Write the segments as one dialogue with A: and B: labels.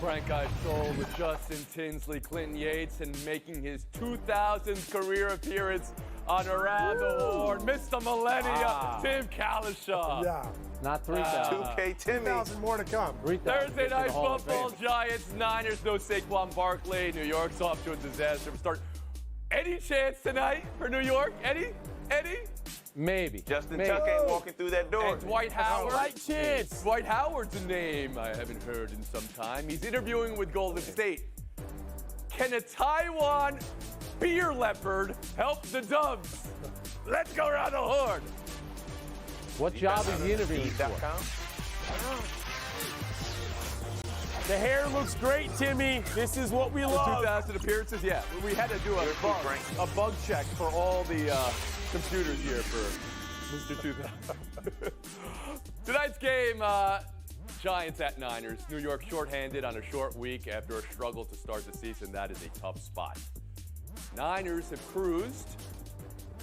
A: Frank Isold with Justin Tinsley, Clinton Yates, and making his 2000th career appearance on Around the Horn. Mr. Millennia, Tim Kalishaw.
B: Yeah.
C: Not 3,000.
D: 2K Timmy.
B: 2,000 more to come.
C: 3,000
A: Thursday
C: gets to
A: night
C: the Hall of
A: football,
C: Fame.
A: Giants, Niners, no Saquon Barkley. New York's off to a disaster start. Any chance tonight for New York? Any?
C: Maybe.
D: Justin
C: Maybe.
D: Tuck ain't walking through that door.
A: And Dwight Howard.
B: Right chance.
A: Dwight Howard's a name I haven't heard in some time. He's interviewing with Golden State. Can a Taiwan beer leopard help the Dubs? Let's go around the horn.
C: What job is he interviewing for?
E: The hair looks great, Timmy. This is what we love.
A: 2,000 appearances, yeah. We had to do a bug check for all the computers here for Mr. 2000. Tonight's game, Giants at Niners. New York shorthanded on a short week after a struggle to start the season. That is a tough spot. Niners have cruised,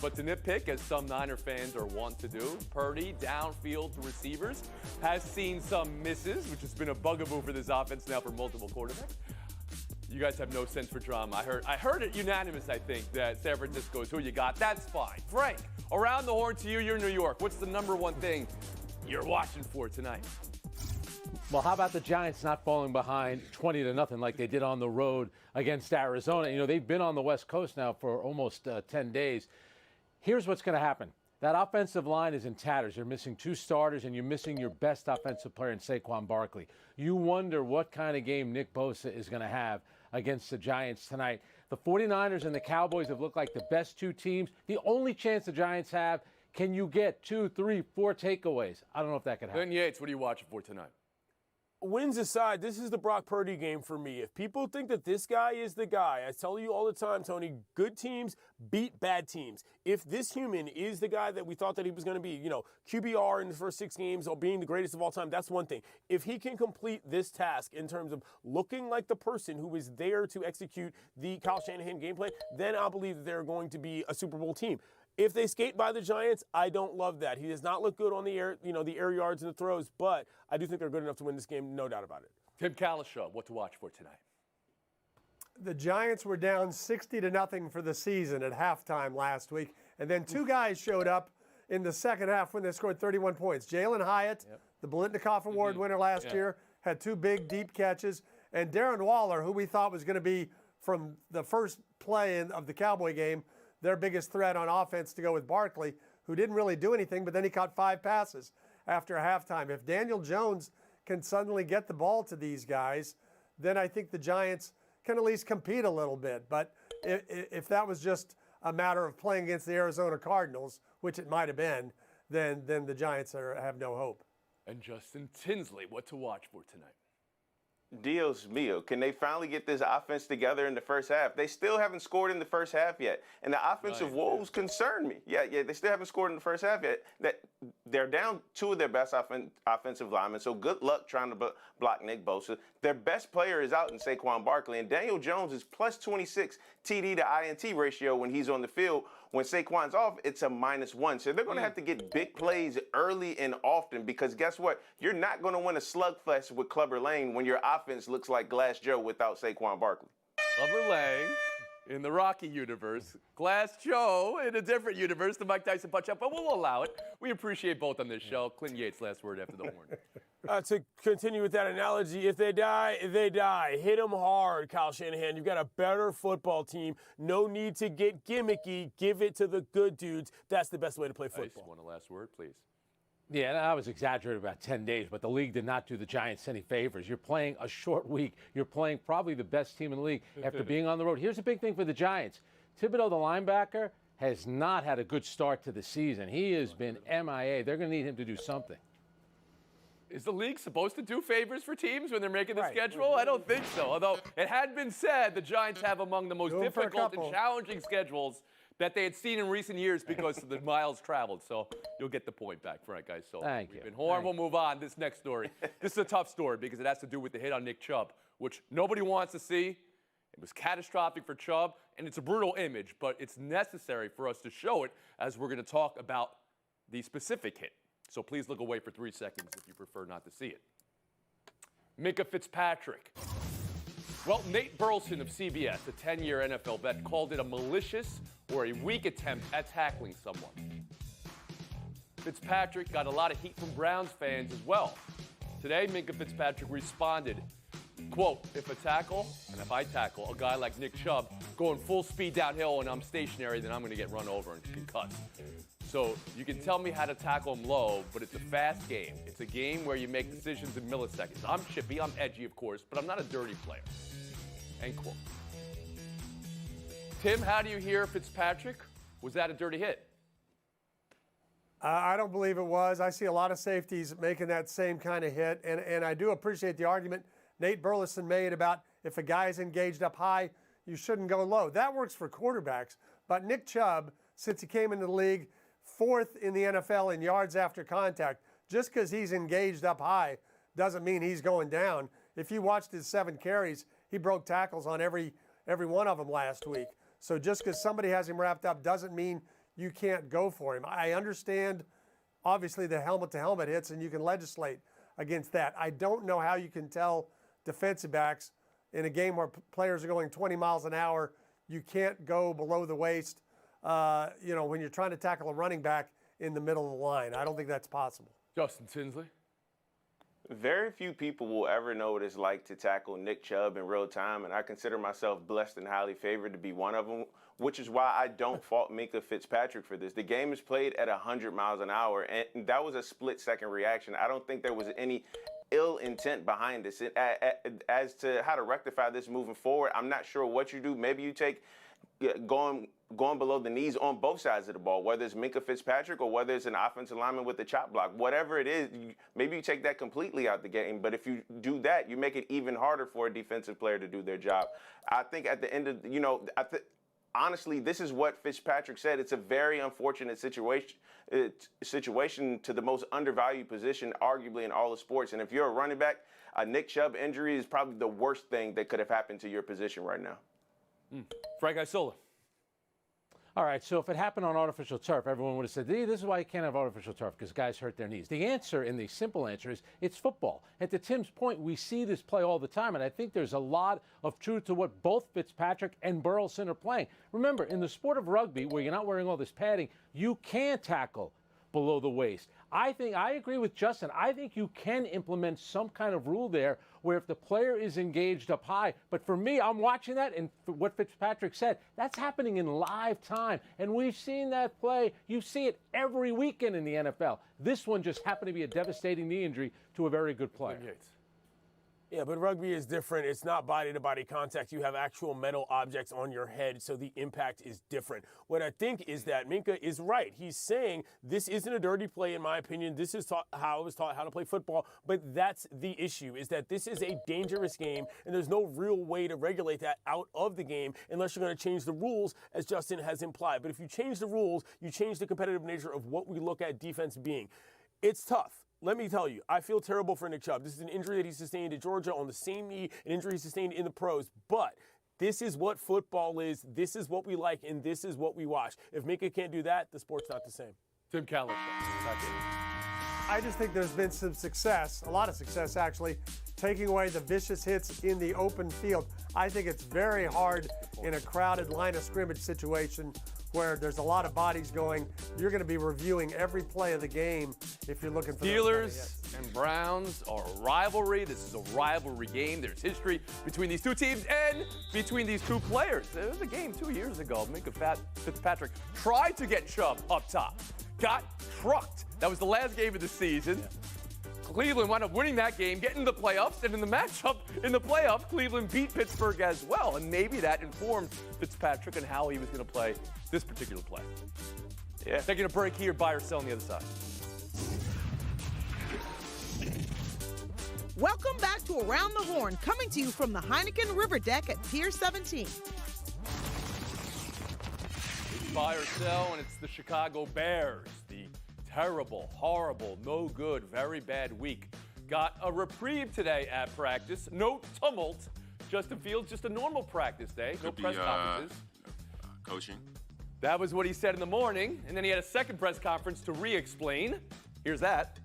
A: but to nitpick, as some Niner fans are wont to do, Purdy downfield to receivers has seen some misses, which has been a bugaboo for this offense now for multiple quarterbacks. You guys have no sense for drama. I heard it unanimous, I think, that San Francisco is who you got. That's fine. Frank, around the horn to you. You're in New York. What's the number one thing you're watching for tonight?
C: Well, how about the Giants not falling behind 20-0 like they did on the road against Arizona? You know, they've been on the West Coast now for almost 10 days. Here's what's going to happen. That offensive line is in tatters. You're missing 2 starters, and you're missing your best offensive player in Saquon Barkley. You wonder what kind of game Nick Bosa is going to have against the Giants tonight. The 49ers and the Cowboys have looked like the best 2 teams. The only chance the Giants have, can you get 2, 3, 4 takeaways? I don't know if that could happen.
A: Ben Yates, what are you watching for tonight?
E: Wins aside, this is the Brock Purdy game for me. If people think that this guy is the guy, I tell you all the time, Tony, good teams beat bad teams. If this human is the guy that we thought that he was going to be, you know, QBR in the first 6 games or being the greatest of all time, that's one thing. If he can complete this task in terms of looking like the person who is there to execute the Kyle Shanahan game plan, then I believe that they're going to be a Super Bowl team. If they skate by the Giants, I don't love that. He does not look good on the air, you know, the air yards and the throws, but I do think they're good enough to win this game, no doubt about it.
A: Tim Kalishaw, what to watch for tonight?
B: The Giants were down 60-0 for the season at halftime last week, and then 2 guys showed up in the second half when they scored 31 points. Jalen Hyatt, the Biletnikoff Award winner last year, had 2 big, deep catches, and Darren Waller, who we thought was going to be from the first play of the Cowboy game, their biggest threat on offense to go with Barkley, who didn't really do anything, but then he caught 5 passes after halftime. If Daniel Jones can suddenly get the ball to these guys, then I think the Giants can at least compete a little bit. But if that was just a matter of playing against the Arizona Cardinals, which it might have been, then the Giants have no hope.
A: And Justin Tinsley, what to watch for tonight?
D: Dios mio, can they finally get this offense together in the first half? They still haven't scored in the first half yet. And the offensive woes concern me. Yeah, they still haven't scored in the first half yet. That they're down 2 of their best offensive linemen, so good luck trying to block Nick Bosa. Their best player is out in Saquon Barkley, and Daniel Jones is plus 26 TD to INT ratio when he's on the field. When Saquon's off, it's a -1. So they're going to have to get big plays early and often because guess what? You're not going to win a slugfest with Clubber Lane when your offense looks like Glass Joe without Saquon Barkley.
A: Clubber Lang in the Rocky universe, Glass Joe in a different universe, the Mike Tyson punch-up, but we'll allow it. We appreciate both on this show. Clinton Yates, last word after the horn.
E: To continue with that analogy, if they die, they die. Hit them hard, Kyle Shanahan. You've got a better football team. No need to get gimmicky. Give it to the good dudes. That's the best way to play football.
A: Ice, want a last word, please?
C: Yeah, I was exaggerating about 10 days, but the league did not do the Giants any favors. You're playing a short week. You're playing probably the best team in the league after being on the road. Here's a big thing for the Giants. Thibodeau, the linebacker, has not had a good start to the season. He has been MIA. They're going to need him to do something.
A: Is the league supposed to do favors for teams when they're making the schedule? I don't think so. Although it had been said the Giants have among the most difficult and challenging schedules that they had seen in recent years because of the miles traveled. So you'll get the point back, Frank Isold.
C: Thank you.
A: Horn, we'll move on. This next story. This is a tough story because it has to do with the hit on Nick Chubb, which nobody wants to see. It was catastrophic for Chubb, and it's a brutal image, but it's necessary for us to show it as we're going to talk about the specific hit. So please look away for 3 seconds if you prefer not to see it. Minka Fitzpatrick Well, Nate Burleson of CBS, a 10-year NFL vet, called it a malicious or a weak attempt at tackling someone. Fitzpatrick got a lot of heat from Browns fans as well. Today, Minkah Fitzpatrick responded, quote, if I tackle a guy like Nick Chubb going full speed downhill and I'm stationary, then I'm going to get run over and concussed. So you can tell me how to tackle him low, but it's a fast game. It's a game where you make decisions in milliseconds. I'm chippy, I'm edgy, of course, but I'm not a dirty player. End quote. Tim, how do you hear Fitzpatrick? Was that a dirty hit?
B: I don't believe it was. I see a lot of safeties making that same kind of hit, and I do appreciate the argument Nate Burleson made about if a guy is engaged up high, you shouldn't go low. That works for quarterbacks, but Nick Chubb, since he came into the league, 4th in the NFL in yards after contact, just because he's engaged up high doesn't mean he's going down. If you watched his 7 carries, he broke tackles on every one of them last week. So just because somebody has him wrapped up doesn't mean you can't go for him. I understand, obviously, the helmet-to-helmet hits, and you can legislate against that. I don't know how you can tell defensive backs in a game where players are going 20 miles an hour, you can't go below the waist, when you're trying to tackle a running back in the middle of the line. I don't think that's possible.
A: Justin Tinsley?
D: Very few people will ever know what it's like to tackle Nick Chubb in real time, and I consider myself blessed and highly favored to be one of them, which is why I don't fault Minkah Fitzpatrick for this. The game is played at 100 miles an hour, and that was a split-second reaction. I don't think there was any ill intent behind this. As to how to rectify this moving forward, I'm not sure what you do. Maybe you take going below the knees on both sides of the ball, whether it's Minkah Fitzpatrick or whether it's an offensive lineman with the chop block. Whatever it is, maybe you take that completely out the game. But if you do that, you make it even harder for a defensive player to do their job. I think at the end of, honestly, this is what Fitzpatrick said. It's a very unfortunate situation to the most undervalued position, arguably, in all of sports. And if you're a running back, a Nick Chubb injury is probably the worst thing that could have happened to your position right now.
A: Frank Isola.
C: All right, so if it happened on artificial turf, everyone would have said, this is why you can't have artificial turf, because guys hurt their knees. The answer, and the simple answer, is it's football. And to Tim's point, we see this play all the time, and I think there's a lot of truth to what both Fitzpatrick and Burleson are playing. Remember, in the sport of rugby, where you're not wearing all this padding, you can tackle below the waist. I agree with Justin. I think you can implement some kind of rule there where if the player is engaged up high, but for me, I'm watching that, and what Fitzpatrick said, that's happening in live time, and we've seen that play. You see it every weekend in the NFL. This one just happened to be a devastating knee injury to a very good player.
E: Yeah, but rugby is different. It's not body-to-body contact. You have actual metal objects on your head, so the impact is different. What I think is that Minkah is right. He's saying this isn't a dirty play, in my opinion. This is how I was taught how to play football, but that's the issue, is that this is a dangerous game, and there's no real way to regulate that out of the game unless you're going to change the rules, as Justin has implied. But if you change the rules, you change the competitive nature of what we look at defense being. It's tough. Let me tell you, I feel terrible for Nick Chubb. This is an injury that he sustained at Georgia on the same knee, an injury he sustained in the pros. But this is what football is. This is what we like, and this is what we watch. If Minkah can't do that, the sport's not the same.
A: Tim Callis.
B: I just think there's been some success, a lot of success actually, taking away the vicious hits in the open field. I think it's very hard in a crowded line of scrimmage situation where there's a lot of bodies going. You're going to be reviewing every play of the game if you're looking for
A: Steelers and Browns are a rivalry. This is a rivalry game. There's history between these two teams and between these two players. There was a game 2 years ago. Minkah Fitzpatrick tried to get Chubb up top, got trucked. That was the last game of the season. Cleveland wound up winning that game, getting the playoffs, and in the matchup in the playoffs, Cleveland beat Pittsburgh as well, and maybe that informed Fitzpatrick and how he was going to play this particular play. Yeah. Taking a break here, buy or sell on the other side.
F: Welcome back to Around the Horn, coming to you from the Heineken River Deck at Pier 17.
A: It's buy or sell, and it's the Chicago Bears. The terrible, horrible, no good, very bad week. Got a reprieve today at practice. No tumult. Justin Fields, just a normal practice day. No press conferences.
G: Coaching.
A: That was what he said in the morning, and then he had a second press conference to re-explain. Here's that.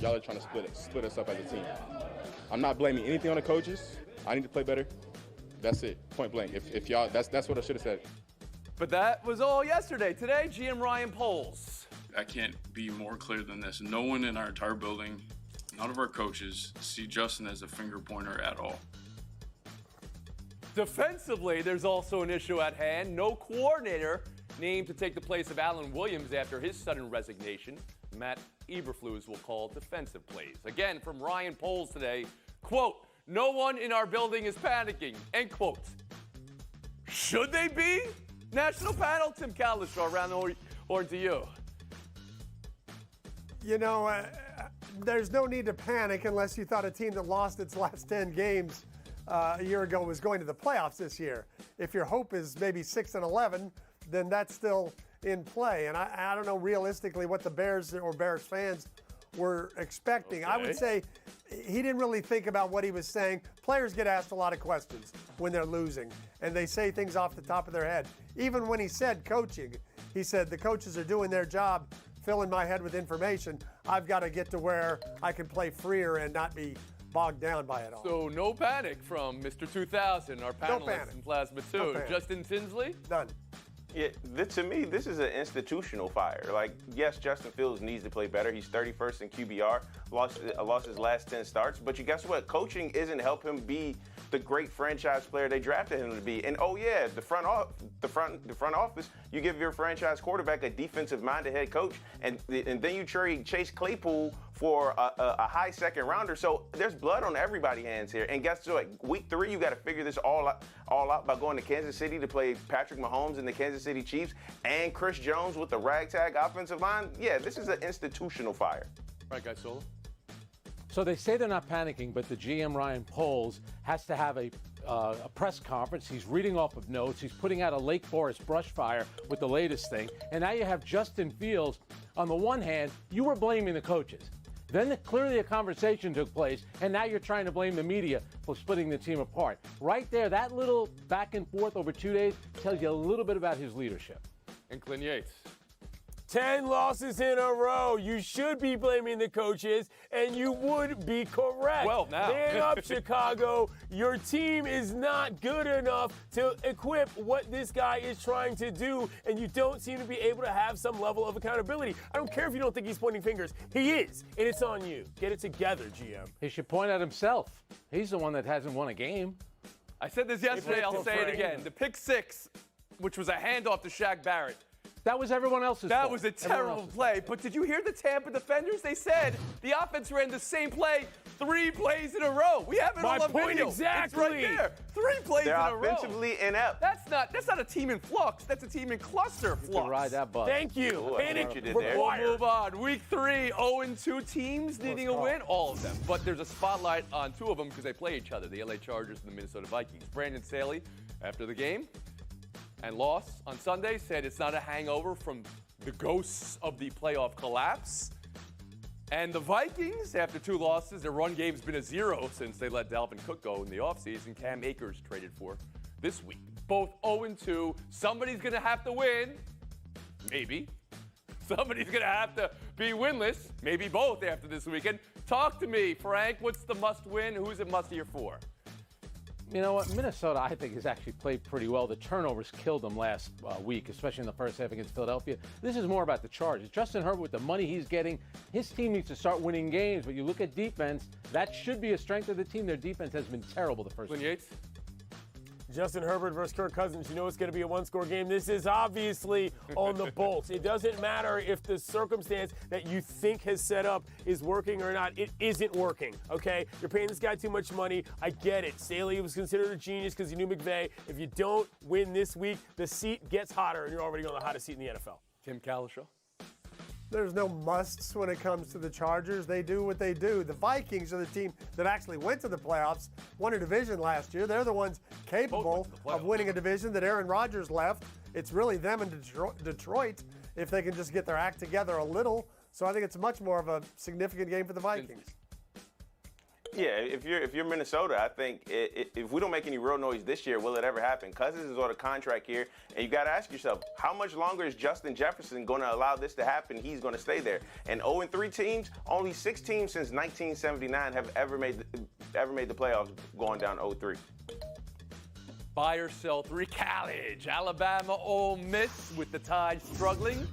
H: Y'all are trying to split us up as a team. I'm not blaming anything on the coaches. I need to play better.
G: That's it. Point blank. If y'all, that's what I should have said.
A: But that was all yesterday. Today, GM Ryan Poles.
H: I can't be more clear than this. No one in our entire building, none of our coaches, see Justin as a finger pointer at all.
A: Defensively, there's also an issue at hand. No coordinator named to take the place of Alan Williams after his sudden resignation. Matt Eberflus will call defensive plays. Again, from Ryan Poles today, quote, "No one in our building is panicking," end quote. Should they be? National panel, Tim Calishaw, around the horn to you.
B: You know, there's no need to panic unless you thought a team that lost its last 10 games a year ago was going to the playoffs this year. If your hope is maybe 6-11, then that's still in play. And I don't know realistically what the Bears or Bears fans were expecting. Okay. I would say he didn't really think about what he was saying. Players get asked a lot of questions when they're losing, and they say things off the top of their head. Even when he said coaching, he said the coaches are doing their job, filling my head with information. I've got to get to where I can play freer and not be bogged down by it all.
A: So no panic from Mr. 2000, our panelist in Plasma 2.
B: No
A: Justin Tinsley?
B: None.
D: Yeah, to me, this is an institutional fire. Like, yes, Justin Fields needs to play better. He's 31st in QBR, lost his last 10 starts. But you guess what? Coaching isn't help him be the great franchise player they drafted him to be. And oh yeah, the front office, you give your franchise quarterback a defensive-minded head coach, and then you trade Chase Claypool for a high second rounder. So there's blood on everybody's hands here. And guess what? Week 3, you got to figure this all out by going to Kansas City to play Patrick Mahomes and the Kansas City Chiefs and Chris Jones with the ragtag offensive line. Yeah, this is an institutional fire.
A: All right, guys, Solo.
C: So they say they're not panicking, but the GM Ryan Poles has to have a press conference. He's reading off of notes. He's putting out a Lake Forest brush fire with the latest thing. And now you have Justin Fields. On the one hand, you were blaming the coaches. Then clearly a conversation took place, and now you're trying to blame the media for splitting the team apart. Right there, that little back and forth over 2 days tells you a little bit about his leadership.
A: And Clint Yates.
E: 10 losses in a row. You should be blaming the coaches, and you would be correct.
A: Well, now.
E: Man up, Chicago. Your team is not good enough to equip what this guy is trying to do, and you don't seem to be able to have some level of accountability. I don't care if you don't think he's pointing fingers. He is, and it's on you. Get it together, GM.
C: He should point at himself. He's the one that hasn't won a game.
A: I said this yesterday. I'll say it again. The pick 6, which was a handoff to Shaq Barrett.
C: That was everyone else's fault.
A: That was a terrible play. But did you hear the Tampa defenders? They said the offense ran the same play 3 plays in a row. We have it on the video.
E: Exactly.
A: It's right there. 3 plays
D: They're
A: in a row.
D: offensively inept.
A: That's not a team in flux. That's a team in cluster flux.
C: You can ride that bus.
E: Thank you.
D: Ooh, I see what you did there.
A: We'll move on. Week 3, 0-2 teams needing a win. All of them. But there's a spotlight on 2 of them because they play each other, the LA Chargers and the Minnesota Vikings. Brandon Staley, after the game and loss on Sunday, said it's not a hangover from the ghosts of the playoff collapse. And the Vikings, after 2 losses, their run game's been a 0 since they let Dalvin Cook go in the offseason. Cam Akers traded for this week. Both 0-2. Somebody's going to have to win. Maybe. Somebody's going to have to be winless. Maybe both after this weekend. Talk to me, Frank. What's the must-win? Who's it must-year for?
C: You know what? Minnesota, I think, has actually played pretty well. The turnovers killed them last week, especially in the first half against Philadelphia. This is more about the Chargers. Justin Herbert, with the money he's getting, his team needs to start winning games. But you look at defense, that should be a strength of the team. Their defense has been terrible the first
A: Clint
C: week.
A: Yates?
E: Justin Herbert versus Kirk Cousins, you know it's going to be a 1-score game. This is obviously on the bolts. It doesn't matter if the circumstance that you think has set up is working or not. It isn't working, okay? You're paying this guy too much money. I get it. Staley was considered a genius because he knew McVay. If you don't win this week, the seat gets hotter, and you're already on the hottest seat in the NFL.
A: Tim Calishaw?
B: There's no musts when it comes to the Chargers. They do what they do. The Vikings are the team that actually went to the playoffs, won a division last year. They're the ones capable of winning a division that Aaron Rodgers left. It's really them and Detroit if they can just get their act together a little. So I think it's much more of a significant game for the Vikings.
D: Yeah, if you're Minnesota, I think if we don't make any real noise this year, will it ever happen? Cousins is on a contract here, and you got to ask yourself, how much longer is Justin Jefferson going to allow this to happen? He's going to stay there. And 0-3 teams, only 6 teams since 1979 have ever made the playoffs going down 0-3.
A: Buy or sell 3 college. Alabama, Ole Miss with the Tide struggling.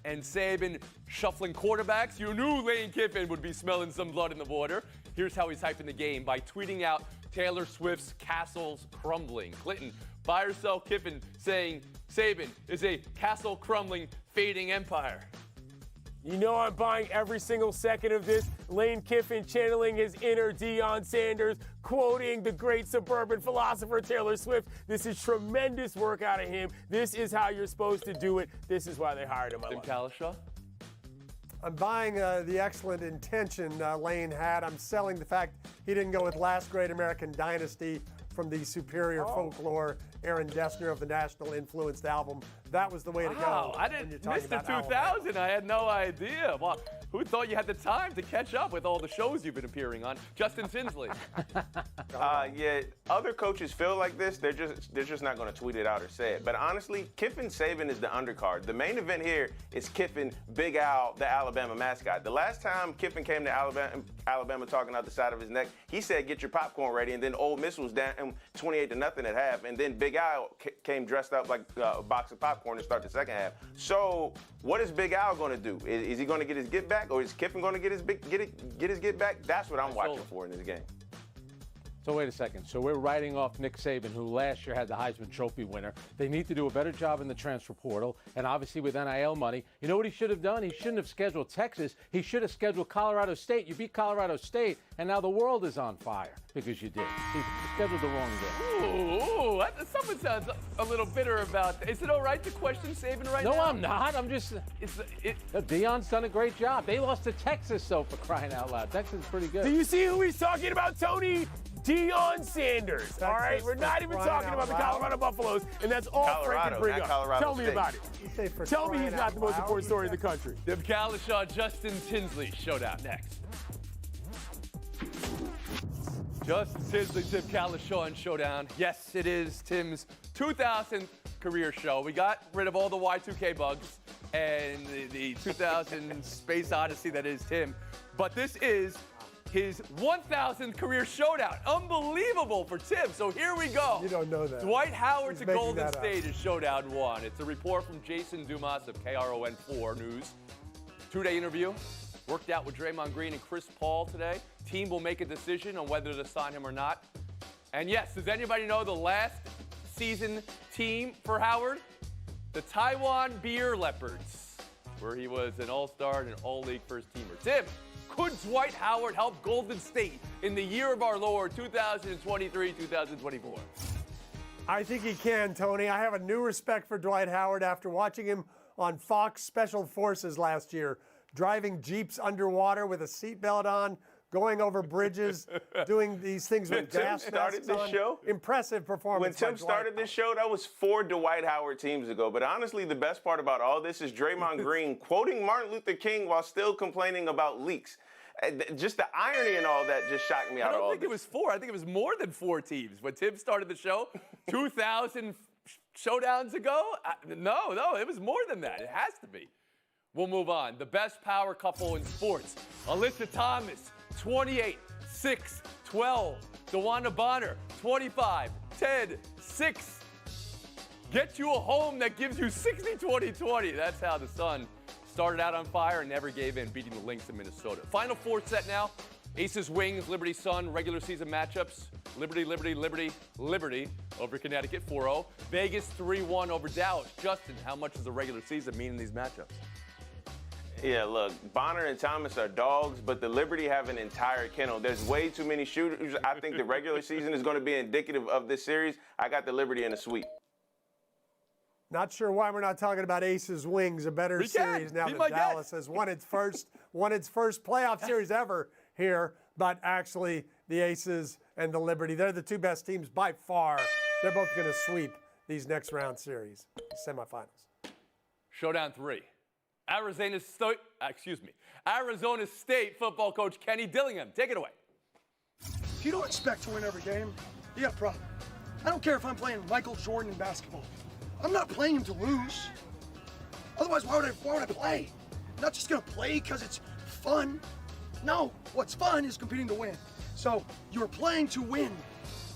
A: And Saban shuffling quarterbacks. You knew Lane Kiffin would be smelling some blood in the water. Here's how he's hyping the game by tweeting out Taylor Swift's Castles Crumbling. Clinton, buy or sell Kiffin saying Saban is a castle crumbling, fading empire.
E: You know I'm buying every single second of this. Lane Kiffin channeling his inner Deion Sanders, quoting the great suburban philosopher Taylor Swift. This is tremendous work out of him. This is how you're supposed to do it. This is why they hired him.
A: Tim Kalishaw?
B: I'm buying the excellent intention Lane had. I'm selling the fact he didn't go with Last Great American Dynasty from the Superior Folklore, Aaron Dessner of the National Influenced album. That was the way to go.
A: Wow, I didn't miss the 2000. I had no idea. Well, who thought you had the time to catch up with all the shows you've been appearing on? Justin Tinsley.
D: Yeah, other coaches feel like this. They're just not going to tweet it out or say it. But honestly, Kiffin Saban is the undercard. The main event here is Kiffin, Big Al, the Alabama mascot. The last time Kiffin came to Alabama talking out the side of his neck, he said, "Get your popcorn ready," and then Ole Miss was down 28-0 at half, and then Big Al came dressed up like a box of popcorn to start the second half. So, what is Big Al going to do? Is he going to get his get back, or is Kiffin going to get his get back? That's what I'm watching for in this game.
C: So wait a second. So we're writing off Nick Saban, who last year had the Heisman Trophy winner. They need to do a better job in the transfer portal, and obviously with NIL money. You know what he should have done? He shouldn't have scheduled Texas. He should have scheduled Colorado State. You beat Colorado State, and now the world is on fire because you did. He scheduled the wrong game.
A: Ooh, someone sounds a little bitter about that. Is it all right to question Saban right now?
C: No, I'm not. I'm just. Deion's done a great job. They lost to Texas, though, for crying out loud. Texas is pretty good.
E: Do you see who he's talking about, Tony? Deion Sanders.
B: Texas,
E: all right, we're not even talking about the Colorado Buffaloes, and that's all Frank can bring up. Tell me about it. Tell me he's not the most important story in the country.
A: Tim Kalishaw, Justin Tinsley showdown next. Justin Tinsley, Tim Kalishaw, and showdown. Yes, it is Tim's 2000th career show. We got rid of all the Y2K bugs and the 2000 Space Odyssey that is Tim, but this is his 1,000th career showdown. Unbelievable for Tim. So here we go.
B: You don't know that.
A: Dwight Howard
B: He's
A: to
B: making
A: Golden
B: that up.
A: State is showdown 1. It's a report from Jason Dumas of KRON4 News. 2-day interview. Worked out with Draymond Green and Chris Paul today. Team will make a decision on whether to sign him or not. And yes, does anybody know the last season team for Howard? The Taiwan Beer Leopards, where he was an all-star and an all-league first-teamer. Tim, could Dwight Howard help Golden State in the year of our Lord, 2023-2024?
B: I think he can, Tony. I have a new respect for Dwight Howard after watching him on Fox Special Forces last year, driving Jeeps underwater with a seatbelt on, going over bridges, doing these things with gas masks on. Impressive performance.
D: When Tim started this show, that was 4 Dwight Howard teams ago. But honestly, the best part about all this is Draymond Green quoting Martin Luther King while still complaining about leaks. Just the irony and all that just shocked me out of all this.
A: I don't think it was 4. I think it was more than 4 teams. When Tim started the show 2,000 showdowns ago, no, it was more than that. It has to be. We'll move on. The best power couple in sports. Alyssa Thomas, 28, 6, 12. DeWanda Bonner, 25, 10, 6. Get you a home that gives you 60, 20, 20. That's how the Sun started out on fire and never gave in, beating the Lynx in Minnesota. Final 4 set now. Aces, Wings, Liberty, Sun, regular season matchups. Liberty over Connecticut, 4-0. Vegas, 3-1 over Dallas. Justin, how much does the regular season mean in these matchups?
D: Yeah, look, Bonner and Thomas are dogs, but the Liberty have an entire kennel. There's way too many shooters. I think the regular season is going to be indicative of this series. I got the Liberty in a sweep.
B: Not sure why we're not talking about Aces Wings, a better series now that Dallas has won its first playoff series ever here. But actually, the Aces and the Liberty, they're the 2 best teams by far. They're both going to sweep these next round series, semifinals.
A: Showdown 3. Arizona State football coach Kenny Dillingham. Take it away.
I: If you don't expect to win every game, you got a problem. I don't care if I'm playing Michael Jordan in basketball. I'm not playing him to lose. Otherwise, why would I play? I'm not just gonna play because it's fun. No, what's fun is competing to win. So you're playing to win.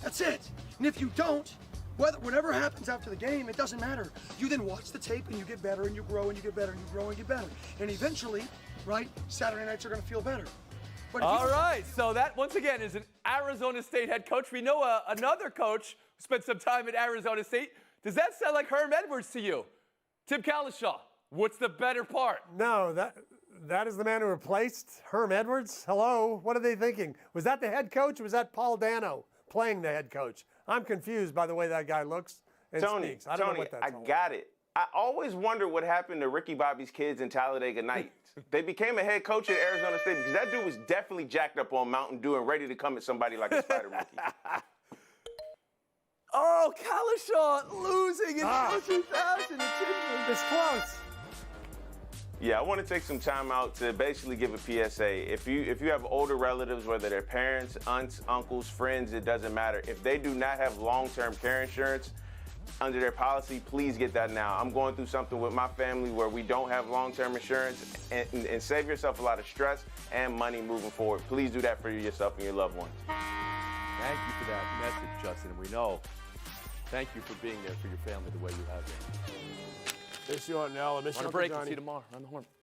I: That's it. And if you don't, Whatever happens after the game, it doesn't matter. You then watch the tape and you get better and you grow and you get better and you grow and get better. And eventually, right, Saturday nights are going to feel better. But
A: All right, so that, once again, is an Arizona State head coach. We know another coach who spent some time at Arizona State. Does that sound like Herm Edwards to you? Tim Calishaw, what's the better part?
B: No, that is the man who replaced Herm Edwards. Hello, what are they thinking? Was that the head coach or was that Paul Dano playing the head coach? I'm confused by the way that guy looks and speaks. I don't know what that's all
D: got it. I always wonder what happened to Ricky Bobby's kids in Talladega Nights. They became a head coach at Arizona State because that dude was definitely jacked up on Mountain Dew and ready to come at somebody like a spider monkey.
A: Oh, Calishaw losing in 2000.
B: It's close.
D: Yeah, I want to take some time out to basically give a PSA. If you have older relatives, whether they're parents, aunts, uncles, friends, it doesn't matter. If they do not have long-term care insurance under their policy, please get that now. I'm going through something with my family where we don't have long-term insurance, and save yourself a lot of stress and money moving forward. Please do that for yourself and your loved ones.
A: Thank you for that message, Justin. We know. Thank you for being there for your family the way you have been.
E: Miss you on now. I miss you,
A: On a
E: Uncle
A: break.
E: Johnny.
A: See you tomorrow on the Horn.